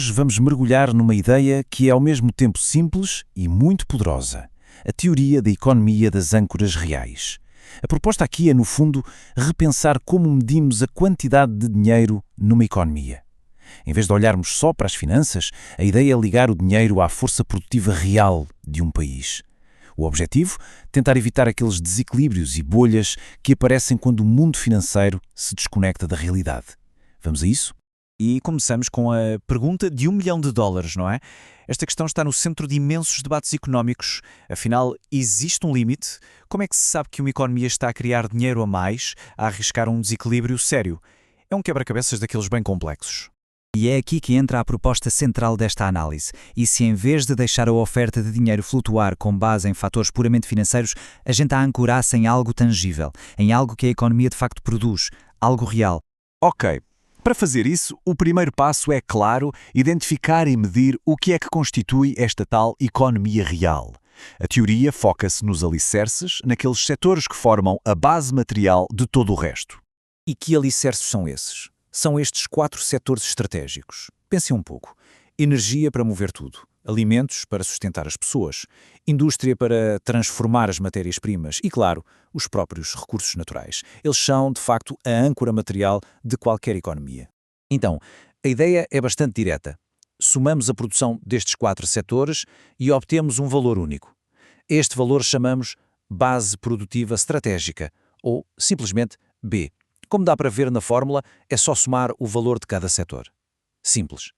Hoje vamos mergulhar numa ideia que é ao mesmo tempo simples e muito poderosa: a teoria da economia das âncoras reais. A proposta aqui é, no fundo, repensar como medimos a quantidade de dinheiro numa economia. Em vez de olharmos só para as finanças, a ideia é ligar o dinheiro à força produtiva real de um país. O objetivo? Tentar evitar aqueles desequilíbrios e bolhas que aparecem quando o mundo financeiro se desconecta da realidade. Vamos a isso? E começamos com a pergunta de $1 milhão, não é? Esta questão está no centro de imensos debates económicos. Afinal, existe um limite? Como é que se sabe que uma economia está a criar dinheiro a mais, a arriscar um desequilíbrio sério? É um quebra-cabeças daqueles bem complexos. E é aqui que entra a proposta central desta análise. E se em vez de deixar a oferta de dinheiro flutuar com base em fatores puramente financeiros, a gente a ancorasse em algo tangível, em algo que a economia de facto produz, algo real? Ok. Para fazer isso, o primeiro passo é, claro, identificar e medir o que é que constitui esta tal economia real. A teoria foca-se nos alicerces, naqueles setores que formam a base material de todo o resto. E que alicerces são esses? São estes 4 setores estratégicos. Pensem um pouco. Energia para mover tudo. Alimentos para sustentar as pessoas. Indústria para transformar as matérias-primas. E, claro, os próprios recursos naturais. Eles são, de facto, a âncora material de qualquer economia. Então, a ideia é bastante direta. Somamos a produção destes 4 setores e obtemos um valor único. Este valor chamamos base produtiva estratégica, ou, simplesmente, B. Como dá para ver na fórmula, é só somar o valor de cada setor. Simples.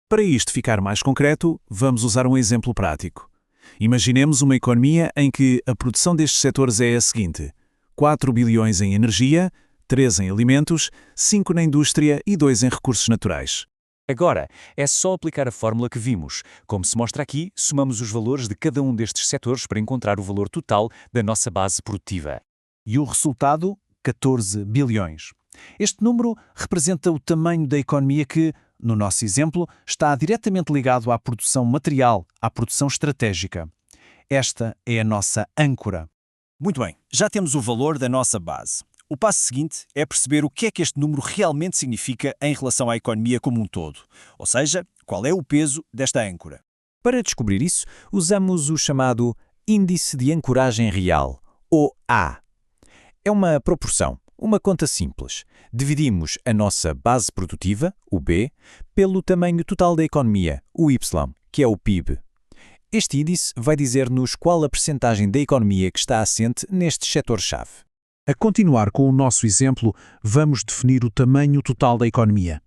Para isto ficar mais concreto, vamos usar um exemplo prático. Imaginemos uma economia em que a produção destes setores é a seguinte: 4 bilhões em energia, 3 em alimentos, 5 na indústria e 2 em recursos naturais. Agora, é só aplicar a fórmula que vimos. Como se mostra aqui, somamos os valores de cada um destes setores para encontrar o valor total da nossa base produtiva. E o resultado? 14 bilhões. Este número representa o tamanho da economia que, no nosso exemplo, está diretamente ligado à produção material, à produção estratégica. Esta é a nossa âncora. Muito bem, já temos o valor da nossa base. O passo seguinte é perceber o que é que este número realmente significa em relação à economia como um todo. Ou seja, qual é o peso desta âncora. Para descobrir isso, usamos o chamado Índice de Ancoragem Real, ou A. É uma proporção, uma conta simples. Dividimos a nossa base produtiva, o B, pelo tamanho total da economia, o Y, que é o PIB. Este índice vai dizer-nos qual a percentagem da economia que está assente nestes setores-chave. A continuar com o nosso exemplo, vamos definir o tamanho total da economia.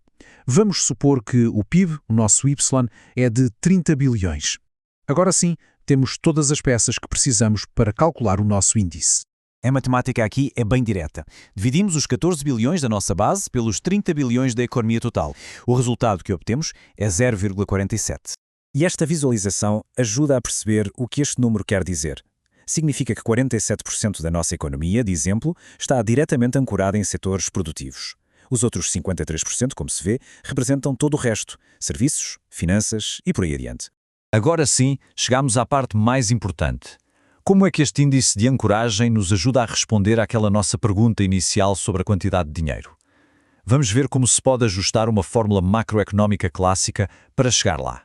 Vamos supor que o PIB, o nosso Y, é de 30 bilhões. Agora sim, temos todas as peças que precisamos para calcular o nosso índice. A matemática aqui é bem direta. Dividimos os 14 bilhões da nossa base pelos 30 bilhões da economia total. O resultado que obtemos é 0,47. E esta visualização ajuda a perceber o que este número quer dizer. Significa que 47% da nossa economia, de exemplo, está diretamente ancorada em setores produtivos. Os outros 53%, como se vê, representam todo o resto: serviços, finanças e por aí adiante. Agora sim, chegamos à parte mais importante. Como é que este índice de ancoragem nos ajuda a responder àquela nossa pergunta inicial sobre a quantidade de dinheiro? Vamos ver como se pode ajustar uma fórmula macroeconómica clássica para chegar lá.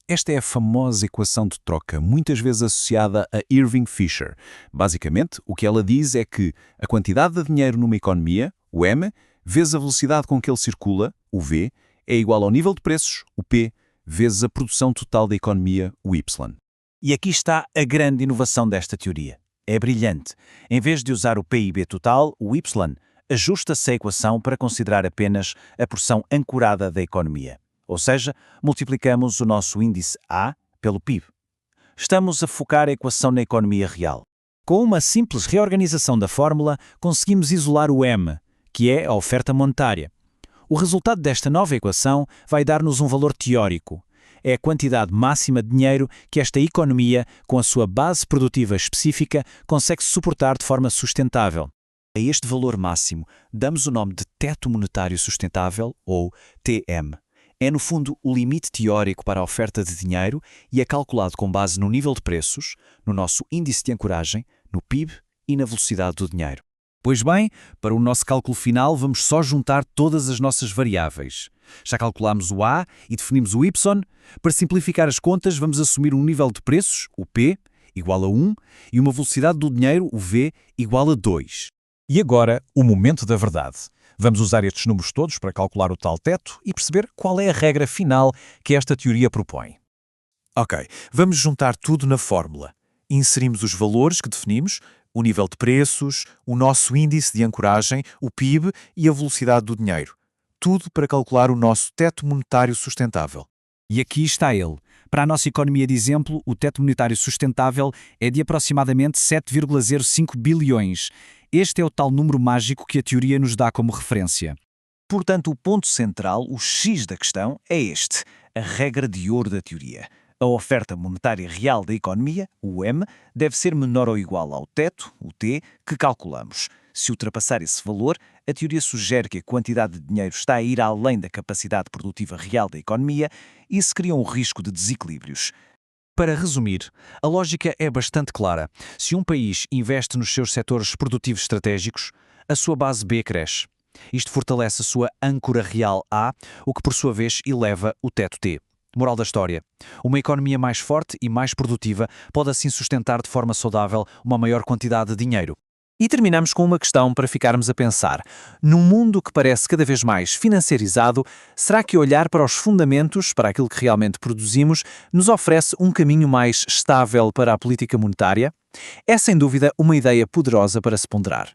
Esta é a famosa equação de troca, muitas vezes associada a Irving Fisher. Basicamente, o que ela diz é que a quantidade de dinheiro numa economia, o M, vezes a velocidade com que ele circula, o V, é igual ao nível de preços, o P, vezes a produção total da economia, o Y. E aqui está a grande inovação desta teoria. É brilhante. Em vez de usar o PIB total, o Y, ajusta-se a equação para considerar apenas a porção ancorada da economia. Ou seja, multiplicamos o nosso índice A pelo PIB. Estamos a focar a equação na economia real. Com uma simples reorganização da fórmula, conseguimos isolar o M, que é a oferta monetária. O resultado desta nova equação vai dar-nos um valor teórico. É a quantidade máxima de dinheiro que esta economia, com a sua base produtiva específica, consegue suportar de forma sustentável. A este valor máximo damos o nome de Teto Monetário Sustentável, ou TM. É, no fundo, o limite teórico para a oferta de dinheiro e é calculado com base no nível de preços, no nosso índice de ancoragem, no PIB e na velocidade do dinheiro. Pois bem, para o nosso cálculo final, vamos só juntar todas as nossas variáveis. Já calculámos o A e definimos o Y. Para simplificar as contas, vamos assumir um nível de preços, o P, igual a 1, e uma velocidade do dinheiro, o V, igual a 2. E agora, o momento da verdade. Vamos usar estes números todos para calcular o tal teto e perceber qual é a regra final que esta teoria propõe. Ok, vamos juntar tudo na fórmula. Inserimos os valores que definimos, o nível de preços, o nosso índice de ancoragem, o PIB e a velocidade do dinheiro. Tudo para calcular o nosso teto monetário sustentável. E aqui está ele. Para a nossa economia de exemplo, o teto monetário sustentável é de aproximadamente 7,05 bilhões. Este é o tal número mágico que a teoria nos dá como referência. Portanto, o ponto central, o X da questão, é este, a regra de ouro da teoria. A oferta monetária real da economia, o M, deve ser menor ou igual ao teto, o T, que calculamos. Se ultrapassar esse valor, a teoria sugere que a quantidade de dinheiro está a ir além da capacidade produtiva real da economia e se cria um risco de desequilíbrios. Para resumir, a lógica é bastante clara. Se um país investe nos seus setores produtivos estratégicos, a sua base B cresce. Isto fortalece a sua âncora real A, o que por sua vez eleva o teto T. Moral da história: uma economia mais forte e mais produtiva pode assim sustentar de forma saudável uma maior quantidade de dinheiro. E terminamos com uma questão para ficarmos a pensar. Num mundo que parece cada vez mais financiarizado, será que olhar para os fundamentos, para aquilo que realmente produzimos, nos oferece um caminho mais estável para a política monetária? É sem dúvida uma ideia poderosa para se ponderar.